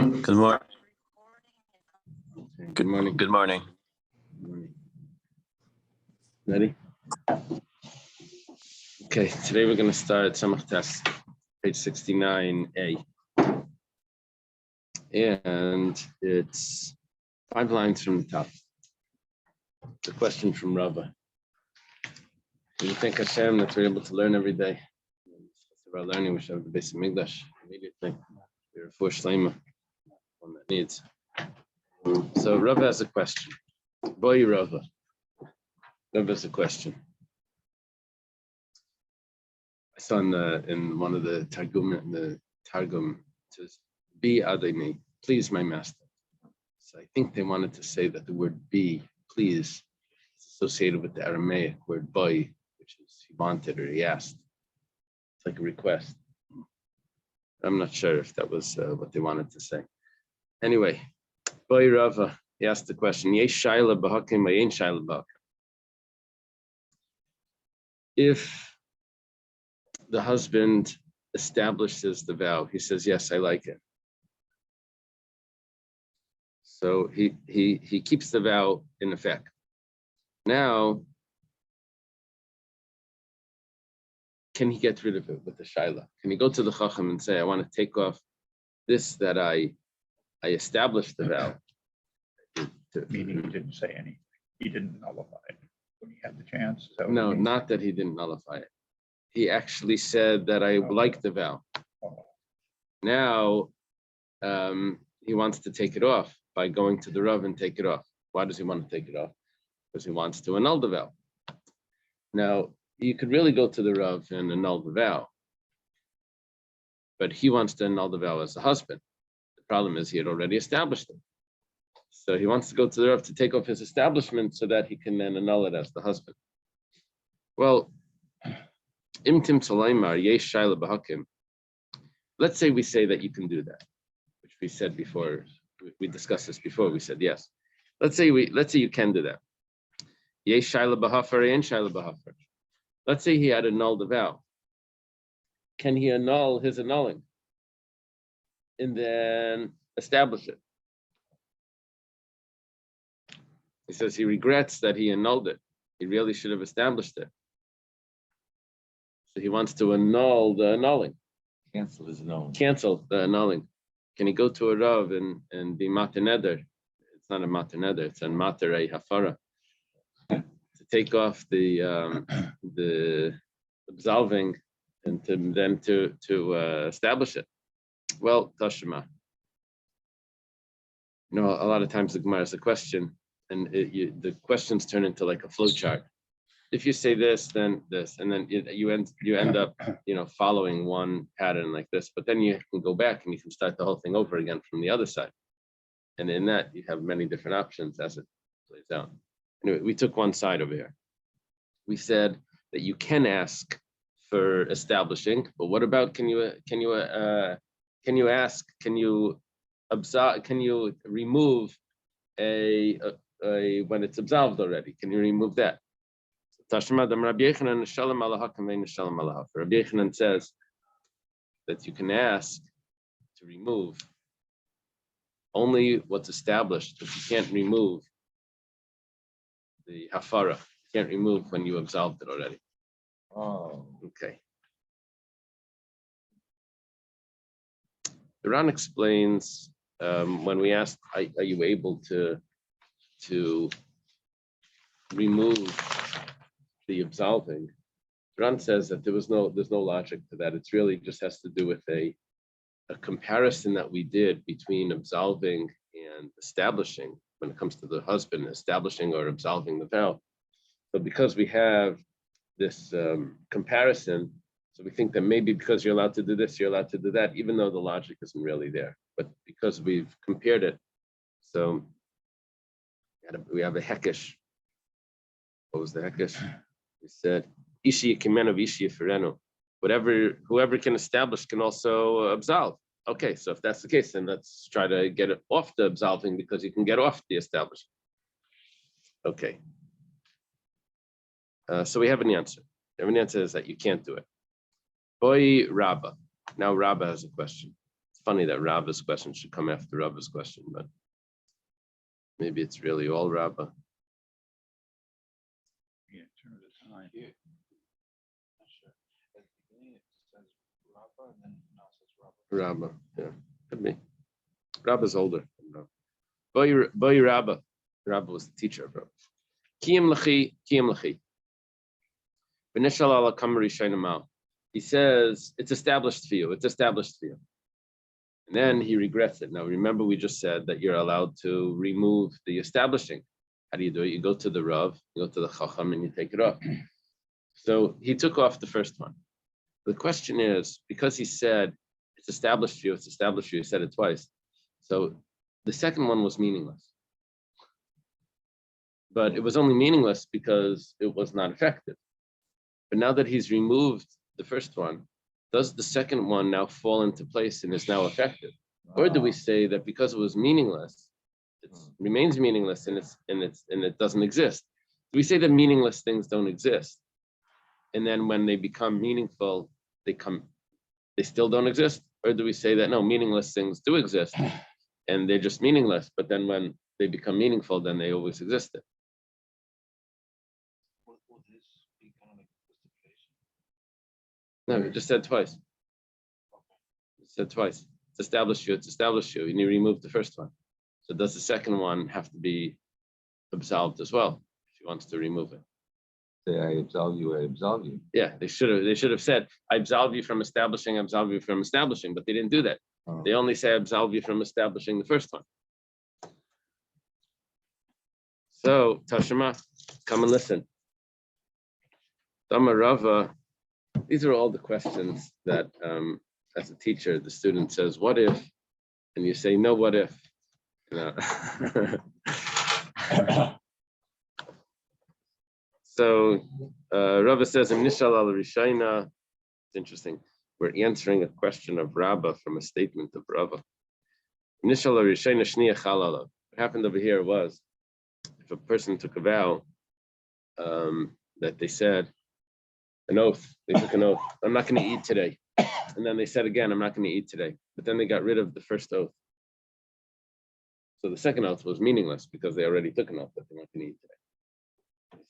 Good morning. Good morning. Good morning. Ready? Okay, today we're going to start Samach Test, page 69a. And it's 5 lines from the top. It's a question from Rava. Do you thank Hashem that we're able to learn every day? Of our learning, we should have the basic Migdash immediately. We're for Shlema, one that needs. So Rava has a question. Boy, Rava. Rava has a question. I saw in one of the Targum, it says, "Be Adonai, please, my master." So I think they wanted to say that the word "be," please, is associated with the Aramaic word "boy," which is he wanted or he asked. It's like a request. I'm not sure if that was what they wanted to say. Anyway, boy Rava, he asked the question, Yesh Shaila Bahakim, Ayin Shaila Bahakim. If the husband establishes the vow, he says, yes, I like it. So he keeps the vow in effect. Now, can he get rid of it with the shaila? Can he go to the chacham and say, I want to take off this that I established the vow? Meaning he didn't say anything. He didn't nullify it when he had the chance. So no, not that he didn't nullify it. He actually said that I like the vow. Now he wants to take it off by going to the Rav and take it off. Why does he want to take it off? Because he wants to annul the vow. Now, you could really go to the Rav and annul the vow, but he wants to annul the vow as a husband. The problem is he had already established it. So he wants to go to the Rav to take off his establishment so that he can then annul it as the husband. Well, Imtim Salaimar, Yesh Shaila Bahakim. Let's say we say that you can do that, which we said before. We discussed this before. We said yes. Let's say you can do that. Yesh Shaila Bahafar, Ayin Shaila Bahafar. Let's say he had annulled the vow. Can he annul his annulling and then establish it? He says he regrets that he annulled it. He really should have established it. So he wants to annul the annulling. Cancel his annulling. Cancel the annulling. Can he go to a Rav and be mater neder? It's not a mater neder, it's a mater hafara. To take off the absolving and to establish it. Well, Tashima. You know, a lot of times the Gemara is a question, and the questions turn into like a flow chart. If you say this, then this, and then you end up, following one pattern like this. But then you can go back and you can start the whole thing over again from the other side. And in that, you have many different options as it plays out. Anyway, we took one side over here. We said that you can ask for establishing, but what about can you remove a when it's absolved already? Can you remove that? Rabbi Yochanan says that you can ask to remove only what's established, but you can't remove the hafara. You can't remove when you absolved it already. Oh, okay. The Ran explains when we asked, are you able to remove the absolving? Ran says that there's no logic to that. It's really just has to do with a comparison that we did between absolving and establishing when it comes to the husband establishing or absolving the vow. So because we have this comparison, so we think that maybe because you're allowed to do this, you're allowed to do that, even though the logic isn't really there. But because we've compared it, so we have a hekesh. What was the hekesh? We said, Ishi Kimeno Ishi Fereno. Whoever can establish can also absolve. Okay, so if that's the case, then let's try to get it off the absolving because you can get off the establishing. Okay. So we have an answer. The answer is that you can't do it. Boy Rabba. Now Rabba has a question. funny that Rabba's question should come after Rabba's question, but maybe it's really all Rabba. Yeah, in terms of time. Yeah. Not sure. At the beginning, it says Rabba, and then now it says Rabba. Rabba, yeah, could be. Rabba's older. Boy Rabba. Rabba was the teacher of Rabba. Kiyam Lachi, Kiyam Lachi. V'nishal ala kamari shainamal. He says, it's established for you. It's established for you. And then he regrets it. Now, remember, we just said that you're allowed to remove the establishing. How do you do it? You go to the Rav, you go to the Chacham, and you take it off. So he took off the first one. The question is, because he said, it's established for you, it's established for you, he said it twice. So the second one was meaningless. But it was only meaningless because it was not effective. But now that he's removed the first one, does the second one now fall into place and is now effective? Or do we say that because it was meaningless, it remains meaningless and it doesn't exist? Do we say that meaningless things don't exist? And then when they become meaningful, they still don't exist? Or do we say that no, meaningless things do exist and they're just meaningless, but then when they become meaningful, then they always existed? Will this be kind of like justification? No, it just said twice. It said twice. It's established you, and you remove the first one. So does the second one have to be absolved as well if he wants to remove it? Say, I absolve you, I absolve you. Yeah, they should have said, I absolve you from establishing, but they didn't do that. They only say I absolve you from establishing the first one. So Tashima, come and listen. Dama Rava, these are all the questions that as a teacher, the student says, what if? And you say, no, what if? No. So Rava says, it's interesting. We're answering a question of Rabba from a statement of Rava. What happened over here was, if a person took a vow, that they said, an oath, they took an oath, I'm not going to eat today. And then they said again, I'm not going to eat today. But then they got rid of the first oath. So the second oath was meaningless because they already took an oath that they weren't going to eat today.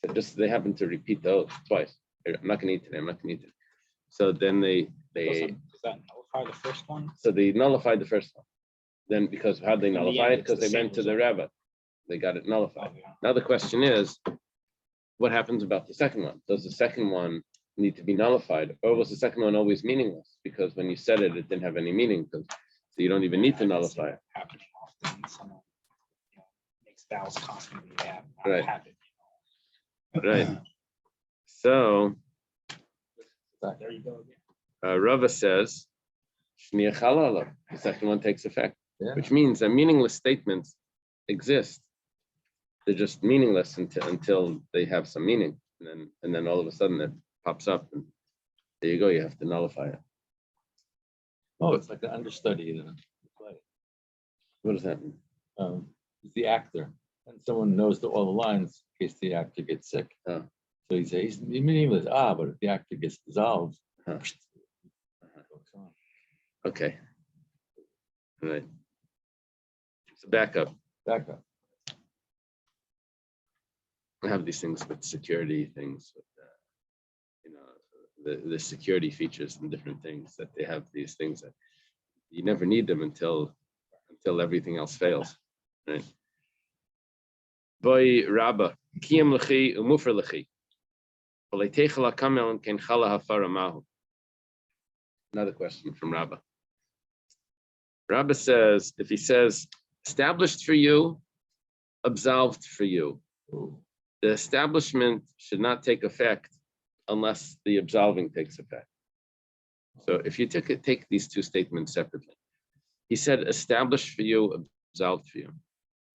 So just they happened to repeat the oath twice. I'm not going to eat today, I'm not going to eat today. So then they Does that nullify the first one? So they nullified the first one. Then because how'd they In the nullify end, it? it's Because the they went to same the result. rabbi. They got it nullified. Oh, yeah. Now the question is, what happens about the second one? Does the second one need to be nullified, or was the second one always meaningless? Because when you said it, it didn't have any meaning. So you don't even need to I can see nullify that it. happening often. Someone, makes vows constantly. They have Right. habit. Right. So There you go again. Rava says, "Shniach halala." The second one takes effect, Yeah. which means that meaningless statements exist. They're just meaningless until they have some meaning, and then all of a sudden it pops up, and there you go. You have to nullify it. Oh, it's like an understudy in a play. What does that mean? He's the actor, and someone knows all the lines in case the actor gets sick. Oh. So he says, he's meaningless. But if the actor gets dissolved, Huh. it goes on. Okay. All right. So back up. Back up. I have these things with security things, with, the security features and different things that they have. These things that you never need them until everything else fails. Right? Boy Rabba, kiyam lechi umufer lechi. Another question from Rabba. Rabba says, if he says established for you, absolved for you, the establishment should not take effect unless the absolving takes effect. So if you take these two statements separately, he said established for you, absolved for you.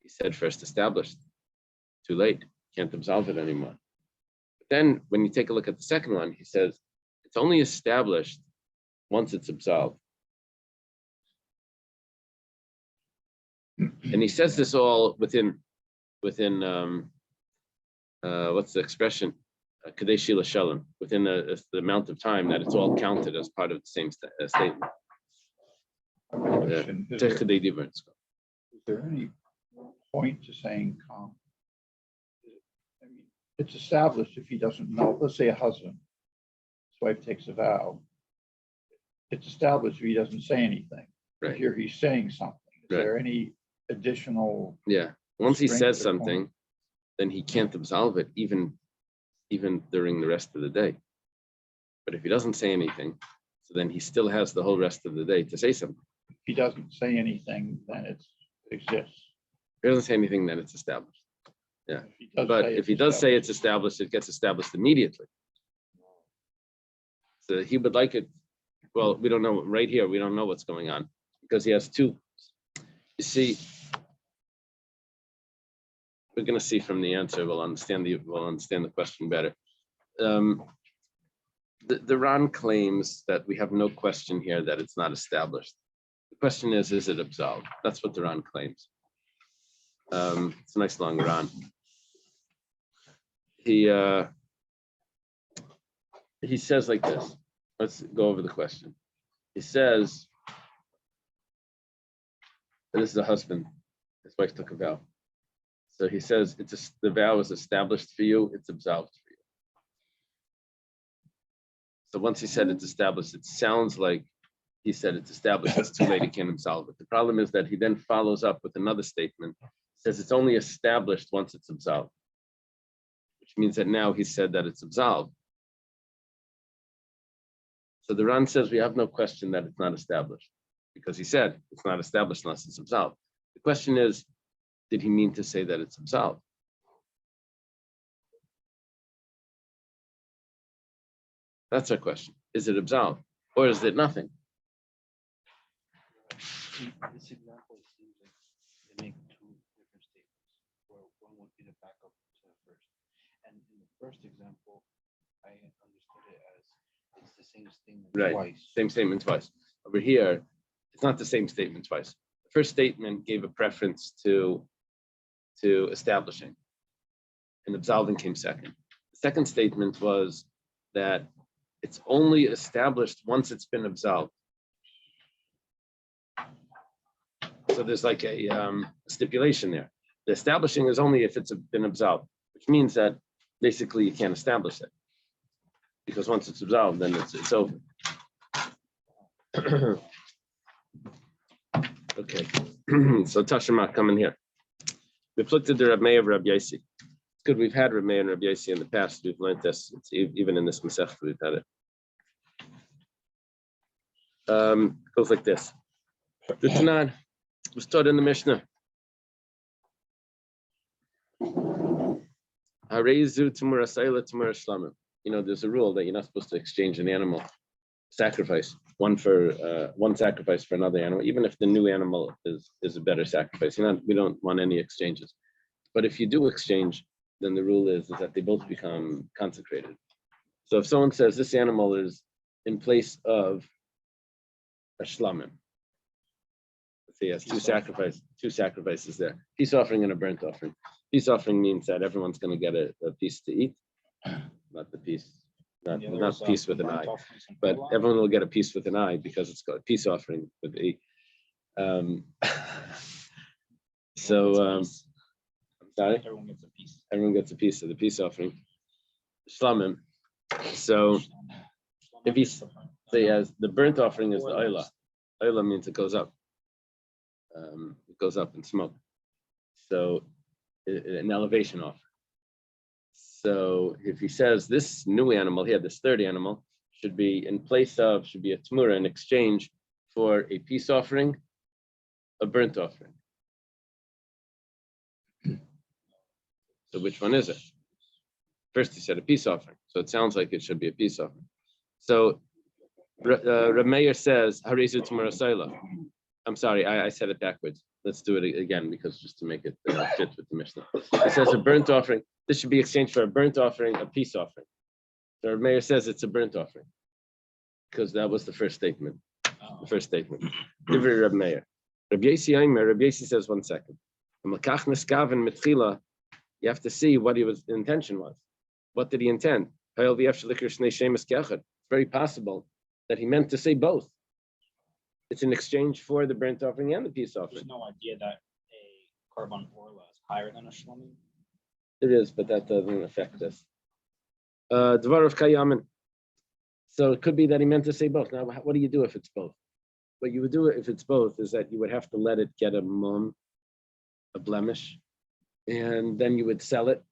He said first established, too late, can't absolve it anymore. But then when you take a look at the second one, he says it's only established once it's absolved. And he says this all within what's the expression? Kadeshi l'shalom, within the amount of time that it's all counted as part of the same statement. Question, is Tech there- they different. is there any point to saying, I mean, it's established if he doesn't know, let's say a husband, his wife takes a vow. It's established if he doesn't say anything. Right. Here he's saying something. Is Right. there any additional? Yeah. Once he Strength says of the something, point. then he can't absolve it even during the rest of the day. But if he doesn't say anything, so then he still has the whole rest of the day to say something. If he doesn't say anything, then it exists. If he doesn't say anything, then it's established. Yeah. If he does But say if he it's does say it's established, it gets established immediately. So he would like it. Well, we don't know right here. We don't know what's going on because he has two. You see, we're going to see from the answer. We'll understand the question better. The Ran claims that we have no question here that it's not established. The question is it absolved? That's what the Ran claims. It's a nice long Ran. He says like this. Let's go over the question. He says, this is a husband. His wife took a vow. So he says, the vow is established for you. It's absolved for you. So once he said it's established, it sounds like he said it's established. It's too late. He can't absolve it. The problem is that he then follows up with another statement. Says it's only established once it's absolved, which means that now he said that it's absolved. So the Ran says we have no question that it's not established because he said it's not established unless it's absolved. The question is, did he mean to say that it's absolved? That's our question. Is it absolved or is it nothing? This example seems like they make two different statements, where one would be the backup to the first. And in the first example, I understood it as it's the same statement Right. twice. Same statement twice. Over here, it's not the same statement twice. The first statement gave a preference to establishing, and absolving came second. The second statement was that it's only established once it's been absolved. So there's like a stipulation there. The establishing is only if it's been absolved, which means that basically you can't establish it. Because once it's absolved, then it's over. Okay, so Tashima, come in here. We've looked at the Rab Meir of Rab Yaisi. It's good, we've had Rab Meir and Rab Yaisi in the past. We've learned this, even in this Masech, we've had it. Goes like this. The Tanan was taught in the Mishnah. Harezu Tamura Saila Tamura Shlamim. You know, there's a rule that you're not supposed to exchange an animal, sacrifice, one sacrifice for another animal, even if the new animal is a better sacrifice. We don't want any exchanges. But if you do exchange, then the rule is that they both become consecrated. So if someone says this animal is in place of a shlamim, let's say he has two sacrifices there, peace offering and a burnt offering. Peace offering means that everyone's going to get a piece to eat, not the piece, not piece with an eye, but everyone will get a piece with an eye because it's called peace offering with the. I'm sorry. Everyone gets a piece. Everyone gets a piece of the peace offering. Shlamim. So if he has the burnt offering is the oila. Oila means it goes up. It goes up in smoke. So an elevation offering. So if he says this new animal here, this third animal, should be a tamura in exchange for a peace offering, a burnt offering. So which one is it? First he said a peace offering. So it sounds like it should be a peace offering. So Reb Meir says, Harezu Tamura Saila. I'm sorry, I said it backwards. Let's do it again because just to make it fit with the Mishnah. It says a burnt offering. This should be exchanged for a burnt offering, a peace offering. So Reb Meir says it's a burnt offering because that was the first statement. The first statement. Divrei Reb Meir. Reb Yaisi says 1 second. You have to see what his intention was. What did he intend? It's very possible that he meant to say both. It's in exchange for the burnt offering and the peace There's offering. no idea that a korban orla is higher than a shlomim. It is, but that doesn't affect this. Dvar of Kayamin. So it could be that he meant to say both. Now, what do you do if it's both? What you would do if it's both is that you would have to let it get a blemish, and then you would sell it.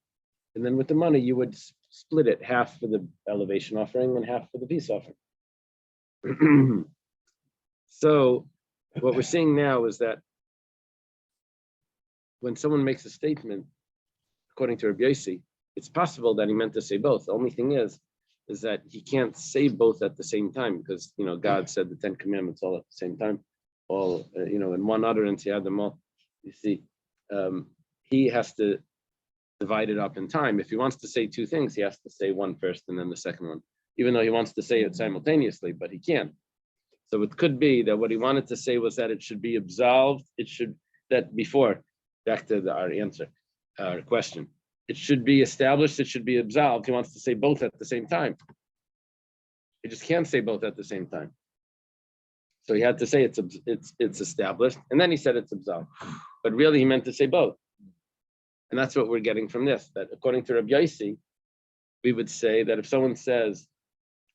And then with the money, you would split it, half for the elevation offering and half for the peace offering. So what we're seeing now is that when someone makes a statement, according to Rabbi Yossi, it's possible that he meant to say both. The only thing is that he can't say both at the same time because, God said the 10 commandments all at the same time, all, in one utterance, he had them all. You see, he has to divide it up in time. If he wants to say two things, he has to say one first and then the second one, even though he wants to say it simultaneously, but he can't. So it could be that what he wanted to say was that it should be absolved. Back to our question. It should be established, it should be absolved. He wants to say both at the same time. He just can't say both at the same time. So he had to say it's established, and then he said it's absolved. But really he meant to say both. And that's what we're getting from this, that according to Rabbi Yossi, we would say that if someone says,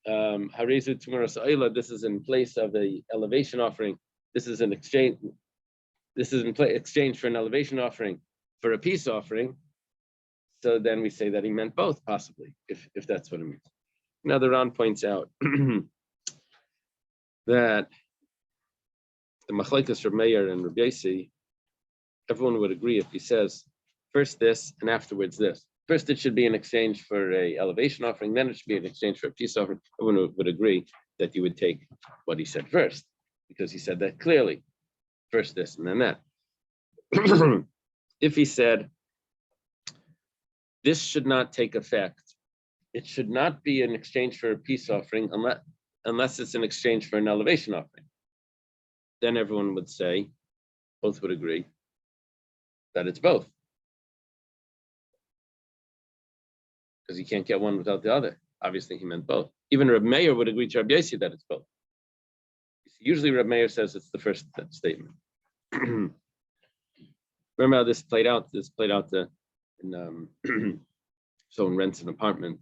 Harezu Tmuras Oila, this is in place of a elevation offering, this is an exchange, exchange for an elevation offering for a peace offering, so then we say that he meant both, possibly, if that's what it means. Now the Ran points out that the Machlekes Reb Meir and Reb Yossi, everyone would agree if he says first this and afterwards this. First, it should be an exchange for a elevation offering, then it should be an exchange for a peace offering. Everyone would agree that you would take what he said first, because he said that clearly. First this and then that. If he said, this should not take effect, it should not be an exchange for a peace offering unless it's an exchange for an elevation offering. Then everyone would say, both would agree, that it's both. Because you can't get one without the other. Obviously, he meant both. Even Reb Meir would agree to Rabbi Yossi that it's both. Usually, Reb Meir says it's the first statement. Remember how this played out? This played out in someone rents an apartment,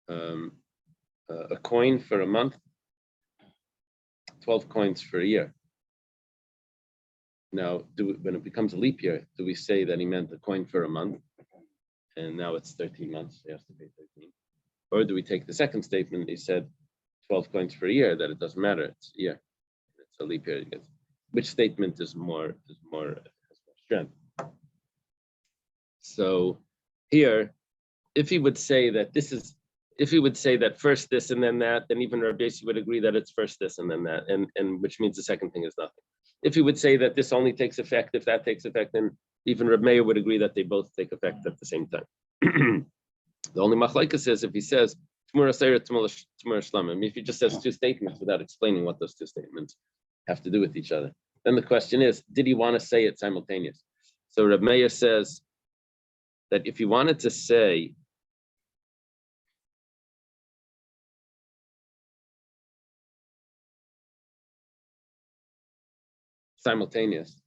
a coin for a month, 12 coins for a year. Now, when it becomes a leap year, do we say that he meant a coin for a month? And now it's 13 months, he has to pay 13. Or do we take the second statement, he said 12 coins for a year, that it doesn't matter, it's a year. It's a leap year. Which statement has more strength? So here, if he would say that first this and then that, then even Rabbi Yossi would agree that it's first this and then that, and which means the second thing is nothing. If he would say that this only takes effect if that takes effect, then even Reb Meir would agree that they both take effect at the same time. The only machlekes is if he says Tmura Seir, Tmura Shlamim, if he just says two statements without explaining what those two statements have to do with each other, then the question is, did he want to say it simultaneous? So Reb Meir says that if he wanted to say simultaneous,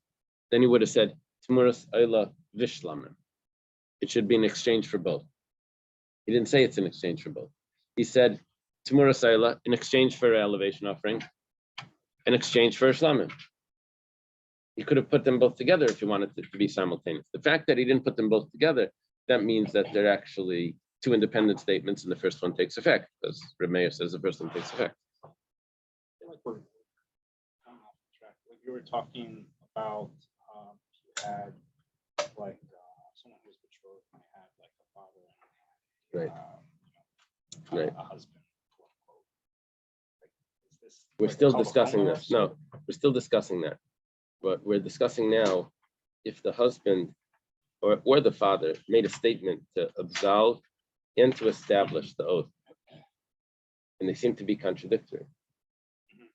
then he would have said Tmuras Oila Vishlamim. It should be an exchange for both. He didn't say it's an exchange for both. He said Tmuras Oila in exchange for an elevation offering, in exchange for a Shlamim. He could have put them both together if he wanted it to be simultaneous. The fact that he didn't put them both together, that means that they're actually two independent statements, and the first one takes effect, because Reb Meir says the first one takes effect. I feel like we're kind of off track. Like you were talking about, you had like someone who's betrothed might have like a father and Right. a husband. Quote, unquote. Like, is this We're like still a discussing Kalachoma this. No, we're still discussing that. But we're discussing now if the husband or the father made a statement to absolve and to establish the oath. And they seem to be contradictory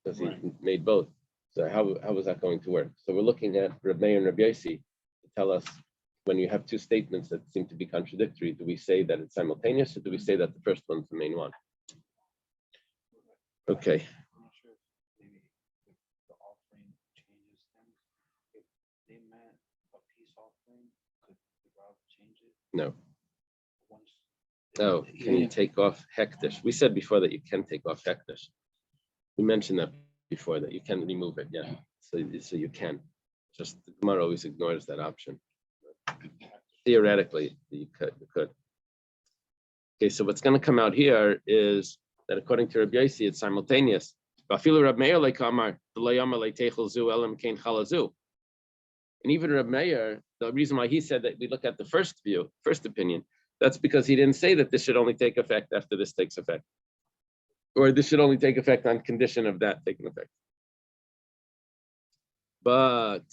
because he made both. So how was that going to work? So we're looking at Reb Meir and Reb Yossi to tell us when you have two statements that seem to be contradictory, do we say that it's simultaneous or do we say that the first one's the main one? Okay. I'm not sure if maybe they meant a peace offering, could the Rav change it No. once? Oh, can you take off hektish? We said before that you can take off hektish. We mentioned that before, that you can remove it, yeah. So you can. Just the Gemara always ignores that option. Theoretically, you could. Okay, so what's going to come out here is that according to Rabbi Yossi, it's simultaneous. And even Reb Meir, the reason why he said that we look at the first view, first opinion, that's because he didn't say that this should only take effect after this takes effect, or this should only take effect on condition of that taking effect. But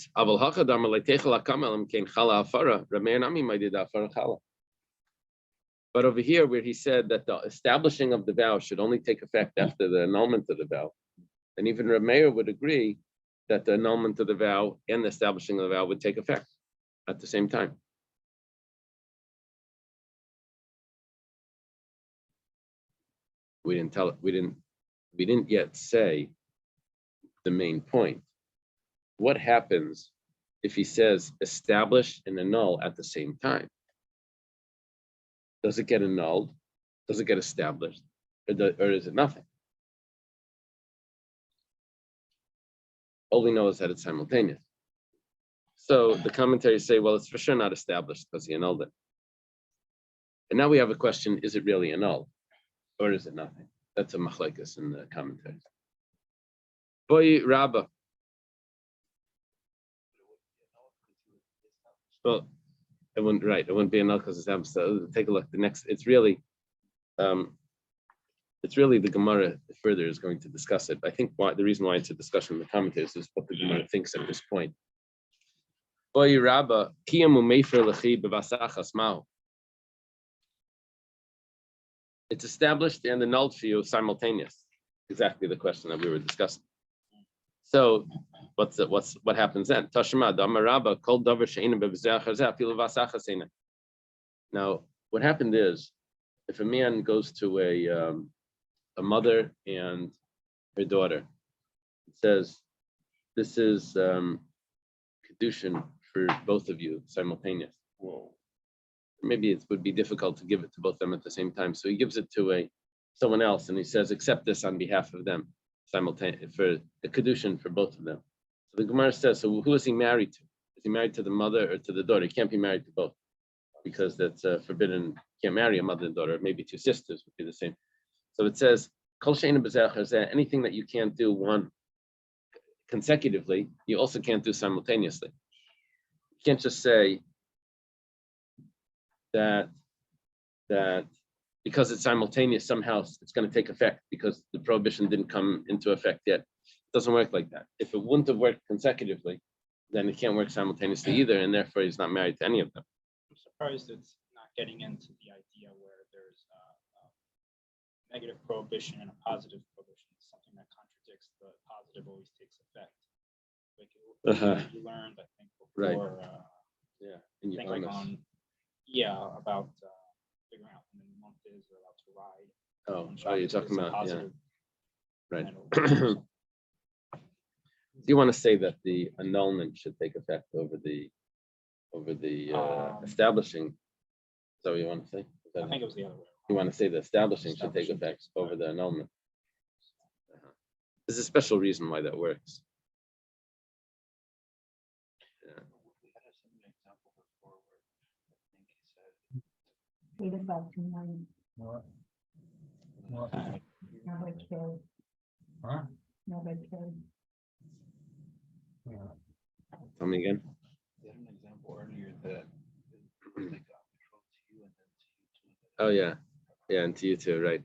but over here, where he said that the establishing of the vow should only take effect after the annulment of the vow, and even Reb Meir would agree that the annulment of the vow and the establishing of the vow would take effect at the same time. We didn't yet say the main point. What happens if he says establish and annul at the same time? Does it get annulled? Does it get established? Or is it nothing? All we know is that it's simultaneous. So the commentaries say, well, it's for sure not established because he annulled it. And now we have a question, is it really annulled? Or is it nothing? That's a machlekes in the commentaries. Boy Rabba. Well, it wouldn't be annulled because it's established. So take a look. It's really the Gemara further is going to discuss it. I think the reason why it's a discussion in the commentators is what the Gemara thinks at this point. Boy Rabba, kiyamu mefer lechi b'vasachas mao. It's established and annulled for you simultaneous. Exactly the question that we were discussing. So, what happens then? Tashma damaraba kol davar she'ina b'v'zeh afilu v'asachas eina. Now, what happened is, if a man goes to a mother and her daughter, it says, "This is kedushin for both of you simultaneous." Whoa. Maybe it would be difficult to give it to both of them at the same time. So he gives it to someone else, and he says, "Accept this on behalf of them, simultaneous for the kedushin for both of them." So the Gemara says, "So who is he married to? Is he married to the mother or to the daughter? He can't be married to both, because that's forbidden. You can't marry a mother and daughter. Maybe two sisters would be the same." So it says, "Kol she'ein b'zeh anything that you can't do one consecutively, you also can't do simultaneously. You can't just say that because it's simultaneous, somehow it's going to take effect because the prohibition didn't come into effect yet. It doesn't work like that. If it wouldn't have worked consecutively, then it can't work simultaneously either, and therefore he's not married to any of them." I'm surprised it's not getting into the idea where there's a negative prohibition and a positive prohibition. It's something that contradicts the positive always takes effect. Like you learned, I think, before. Right. Yeah. I think like on about figuring out when the month is or allowed to ride. Oh, you're talking about right. Right. Do you want to say that the annulment should take effect over the establishing? Is that what you want to say? I think it was the other way. You want to say the establishing should take effect over the annulment? There's a special reason why that works. Yeah. We had a similar example before where I think he said About 2 million. Nobody cares. Nobody cares. Tell me again. we had an example earlier that it was like a betrothed to you and then to you too. Oh yeah, and to you too, right?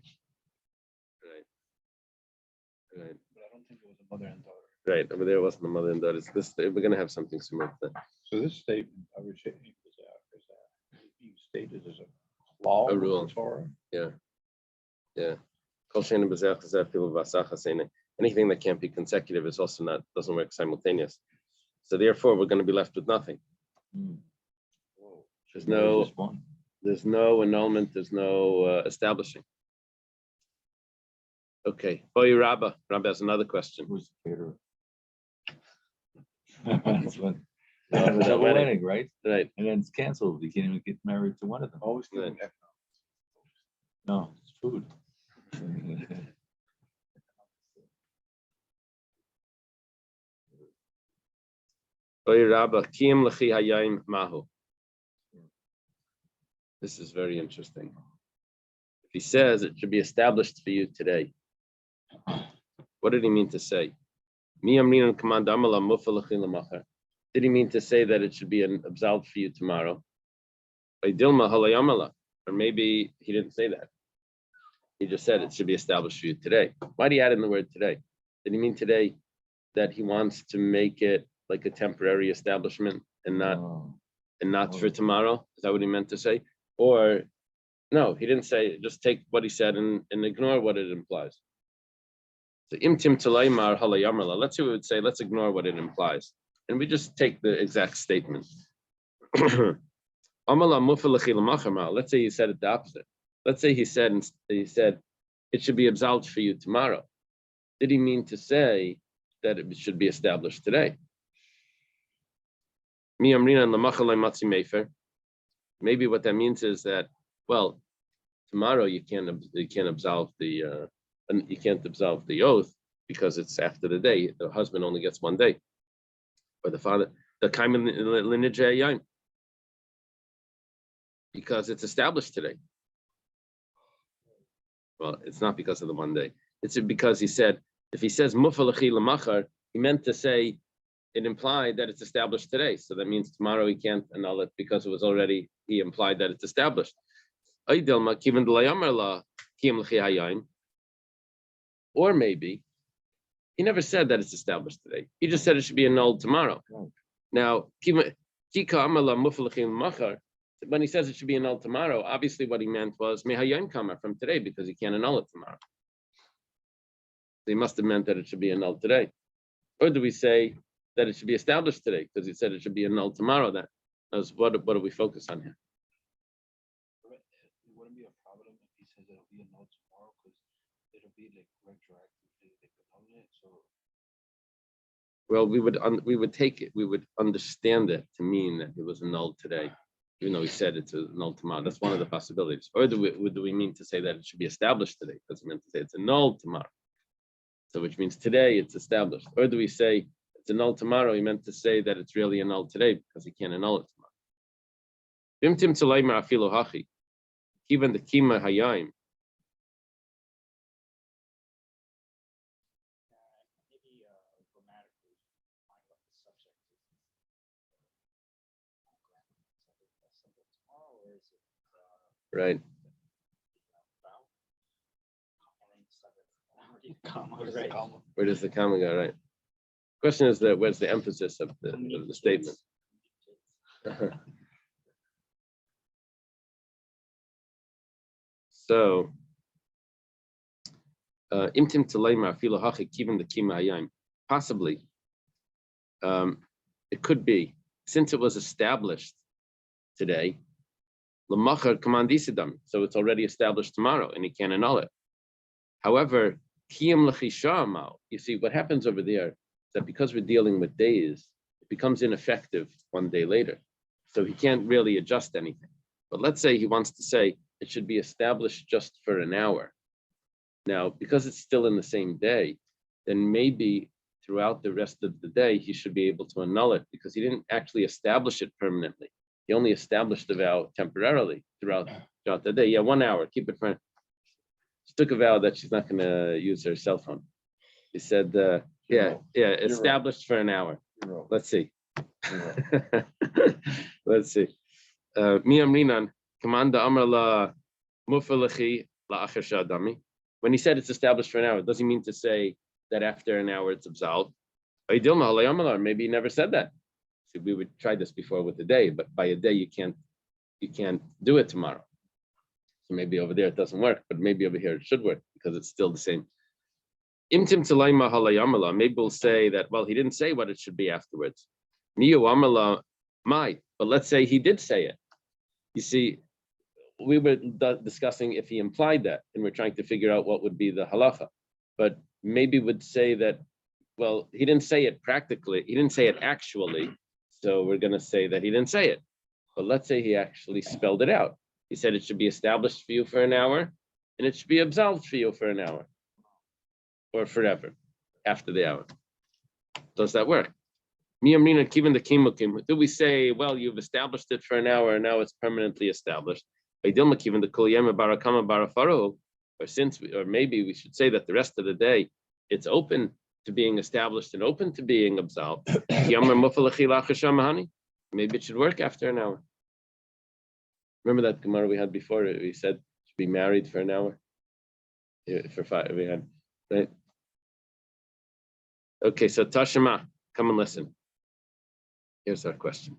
But I don't think it was a mother and daughter. Right. Over there wasn't the mother and daughter. We're gonna have something similar to that. So this statement, I would say, is that being stated as a law, A rule. of the Torah? Yeah. Kol she'ein b'zeh afilu v'asachas eina. Anything that can't be consecutive is also doesn't work simultaneous. So therefore, we're going to be left with nothing. Whoa. There's no annulment. There's no establishing. Okay. Boy, Rabba has another question. Who's the caterer? The Double wedding. wedding, right? Right. And then it's canceled. You can't even get married to one of them. Always Right. good. No, it's food. Oy Rabba, Kiyam Lechi Hayayim Mahu. This is very interesting. If he says it should be established for you today, what did he mean to say? Mi amrinan command amala mufa lechi lamachar. Did he mean to say that it should be absolved for you tomorrow? By Dilma halayamala, or maybe he didn't say that. He just said it should be established for you today. Why did he add in the word today? Did he mean today that he wants to make it like a temporary establishment and not for tomorrow? Is that what he meant to say? Or no, he didn't say. Just take what he said and ignore what it implies. So imtim talaymar halayamala. Let's see what we would say. Let's ignore what it implies, and we just take the exact statement. Let's say he said it the opposite. Let's say he said it should be absolved for you tomorrow. Did he mean to say that it should be established today? Maybe what that means is that, well, tomorrow you can't absolve the oath because it's after the day. The husband only gets 1 day, or the father, the kaimin lineage because it's established today. Well, it's not because of the 1 day. It's because he said, if he says mufalachi lamachar, he meant to say it implied that it's established today. So that means tomorrow he can't annul it because it was already, he implied that it's established. Or maybe he never said that it's established today. He just said it should be annulled tomorrow. Now, when he says it should be annulled tomorrow, obviously what he meant was mehayim kama, from today, because he can't annul it tomorrow. So he must have meant that it should be annulled today. Or do we say that it should be established today because he said it should be annulled tomorrow? Then, what do we focus on here? It wouldn't be a problem if he says it'll be annulled tomorrow because it'll be like retroactively like annulling it. So Well, we would take it, we would understand it to mean that it was annulled today, even though he said it's annulled tomorrow. That's one of the possibilities. Or do we mean to say that it should be established today? Because he meant to say it's annulled tomorrow. So which means today it's established. Or do we say it's annulled tomorrow? He meant to say that it's really annulled today because he can't annul it tomorrow. Bimtim tzalaymer afilu hachi, even the kima hayayim. Maybe grammatically find what the subject is. Tomorrow, or is it Right. about? And then subject, comma, right? Where does the comma go? Right. Question is that where's the emphasis of the statement? So, imtim telaymar filo hachik even the kima hayayim. Possibly, it could be since it was established today. L'machar commandisidam, so it's already established tomorrow, and he can't annul it. However, kiyam l'chisha amal. You see, what happens over there is that because we're dealing with days, it becomes ineffective 1 day later. So he can't really adjust anything. But let's say he wants to say it should be established just for an hour. Now, because it's still in the same day, then maybe throughout the rest of the day, he should be able to annul it because he didn't actually establish it permanently. He only established the vow temporarily throughout the day. Yeah, 1 hour, keep it for. She took a vow that she's not going to use her cell phone. He said, established for an hour. Let's see. Let's see. When he said it's established for an hour, does he mean to say that after an hour it's absolved? Maybe he never said that. See, we would try this before with the day, but by a day you can't do it tomorrow. So maybe over there it doesn't work, but maybe over here it should work because it's still the same. Maybe we'll say that, well, he didn't say what it should be afterwards. But let's say he did say it. You see, we were discussing if he implied that, and we're trying to figure out what would be the halacha. But maybe would say that, well, he didn't say it practically, he didn't say it actually, So we're going to say that he didn't say it. But let's say he actually spelled it out. He said it should be established for you for an hour, and it should be absolved for you for an hour, or forever, after the hour. Does that work? Do we say, well, you've established it for an hour, and now it's permanently established? Or maybe we should say that the rest of the day, it's open to being established and open to being absolved. Maybe it should work after an hour. Remember that Gemara we had before? We said to be married for an hour. Yeah, for 5, we had, right? Okay, so Tashima, come and listen. Here's our question.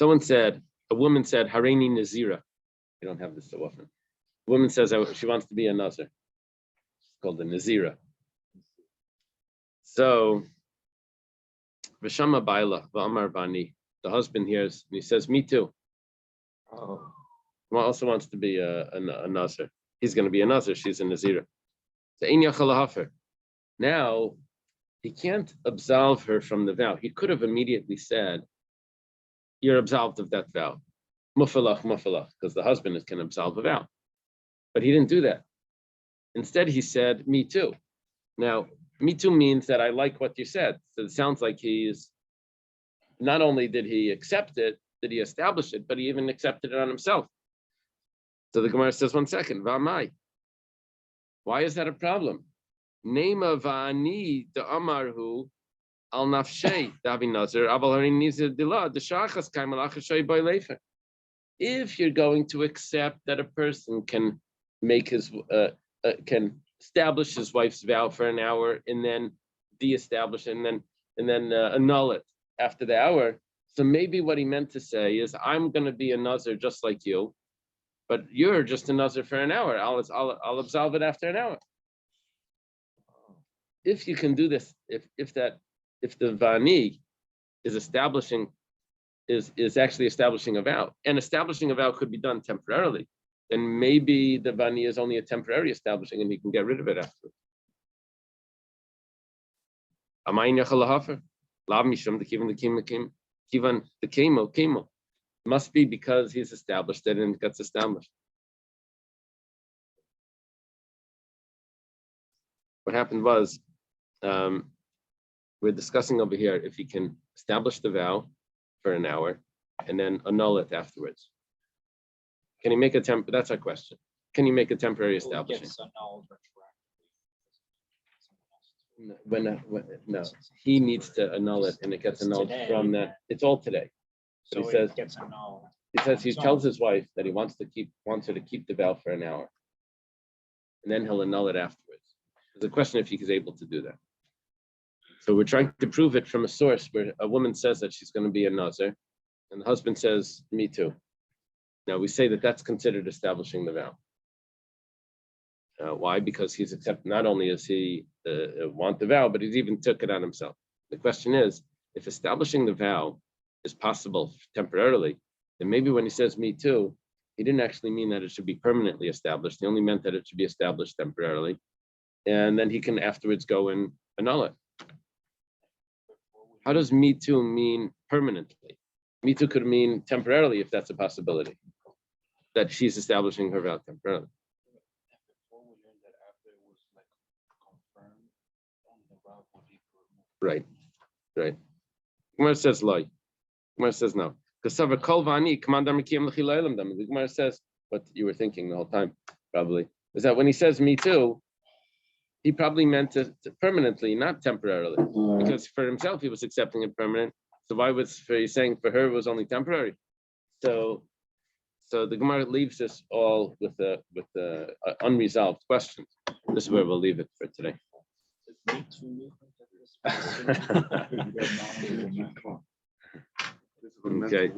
A woman said, Hareini Nazira. We don't have this so often. A woman says she wants to be a Nazir. It's called a Nazira. So, Vishama Baila, V'amar Bani, the husband hears, and he says, me too. Oh. Also wants to be a Nazir. He's going to be a Nazir. She's a Nazira. So, now, he can't absolve her from the vow. He could have immediately said, you're absolved of that vow. Mufalach, because the husband can absolve a vow. But he didn't do that. Instead, he said, me too. Now, me too means that I like what you said. So it sounds like not only did he accept it, did he establish it, but he even accepted it on himself. So the Gemara says, 1 second, V'amai. Why is that a problem? Nema va'ani de amarhu al nafshei davi nazir aval harin nizir dila de shachas kai malachashay by leifer. If you're going to accept that a person can make can establish his wife's vow for an hour and then de-establish it and then annul it after the hour, so maybe what he meant to say is, I'm going to be a nazir just like you, but you're just a nazir for an hour. I'll absolve it after an hour. If you can do this, if the vani is actually establishing a vow, and establishing a vow could be done temporarily, then maybe the vani is only a temporary establishing, and he can get rid of it afterwards. Must be because he's established it and it gets established. What happened was, we're discussing over here if he can establish the vow for an hour and then annul it afterwards. Can he make a that's our question. Can you make a temporary establishment? No, he needs to annul it, and it gets annulled from that. It's all today. So he says, gets annulled. He says he tells his wife that he wants her to keep the vow for an hour, and then he'll annul it afterwards. There's a question if he is able to do that. So we're trying to prove it from a source where a woman says that she's going to be a nazir, and the husband says, me too. Now we say that that's considered establishing the vow. Why? Because he's accepted, not only does he want the vow, but he's even took it on himself. The question is, if establishing the vow is possible temporarily, then maybe when he says me too, he didn't actually mean that it should be permanently established. He only meant that it should be established temporarily. And then he can afterwards go and annul it. How does me too mean permanently? Me too could mean temporarily if that's a possibility, that she's establishing her vow temporarily. Right. Gemara says lie. Gemara says no. Because the Gemara says what you were thinking the whole time, probably, is that when he says me too, he probably meant to permanently, not temporarily. Because for himself, he was accepting it permanent. So why was he saying for her it was only temporary? So the Gemara leaves this all with the unresolved questions. This is where we'll leave it for today. Okay.